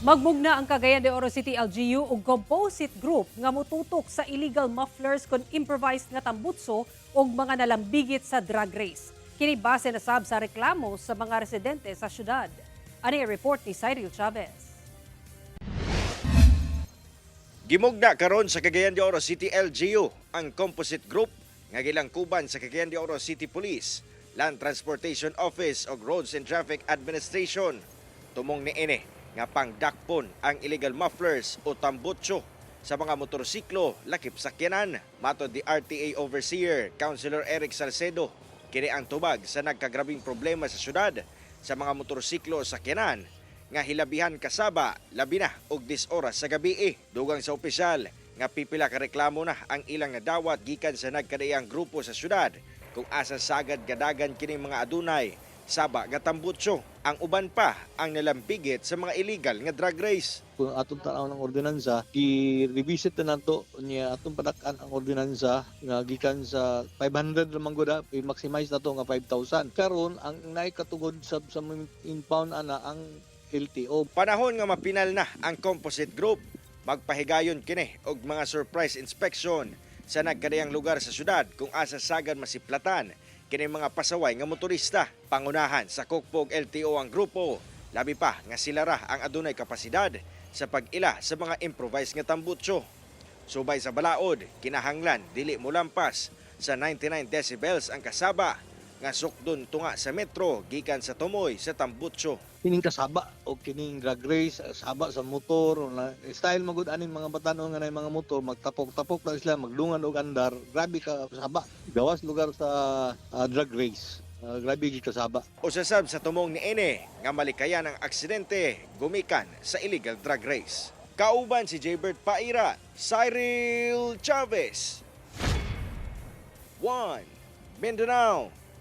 Magmugna ang Cagayan de Oro City LGU ug composite group nga mututok sa illegal mufflers kon improvised nga tambutso ug mga nalambigit sa drag race. Kini base na sab sa reklamo sa mga residente sa syudad. Ani ang report ni Cyril Chavez. Gimugna karon sa Cagayan de Oro City LGU ang composite group nga gilangkuban sa Cagayan de Oro City Police, Land Transportation Office ug Roads and Traffic Administration. Tumong niini nga pangdakpon ang illegal mufflers o tambutso sa mga motorsiklo lakip sakyanan. Matod di RTA Overseer Councilor Eric Salcedo, kini ang tubag sa nagkagrabing problema sa syudad sa mga motorsiklo o sakyanan nga hilabihan kasaba labi na og 10 oras sa gabi. Dugang sa opisyal nga pipila ka reklamo na ang ilang nadawat gikan sa nagkadaiyang grupo sa syudad kung asa sagad gadagan kining mga adunay saba nga tambutso. Ang uban pa ang nalambigit sa mga illegal nga drag race. Kung atong tanaw ng ordinansa, i-revisit na nato niya atong padakan ang ordinansa nga gikan sa 500 lamang gud i-maximize nato nga 5,000. Karon ang naikatugod sa impound ana ang LTO. Panahon nga mapinal na ang composite group, magpahigayon kini og mga surprise inspection sa nagkadayang lugar sa syudad kung asa sagad masiplatan kini mga pasaway nga motorista. Pangunahan sa Kukpog LTO ang grupo, labi pa nga sila ra ang adunay kapasidad sa pag-ila sa mga improvised nga tambutso. Subay sa balaod, kinahanglan dili molampas sa 99 decibels ang kasaba nga sukdon tunga sa metro gikan sa tumoy sa tambutso. Kining kasaba o kining drag race, saba sa motor, na style magud aning mga batanon nga nay mga motor, magtapok-tapok na sila, magdungan og andar, grabe ka kasaba. Gawas lugar sa drag race. Grabe gid kasaba. Usasab sa tumong ni Ene nga malikayan ang aksidente gumikan sa illegal drag race. Kauban si Jaybert Paira, Cyril Chavez. 1 Mindanao.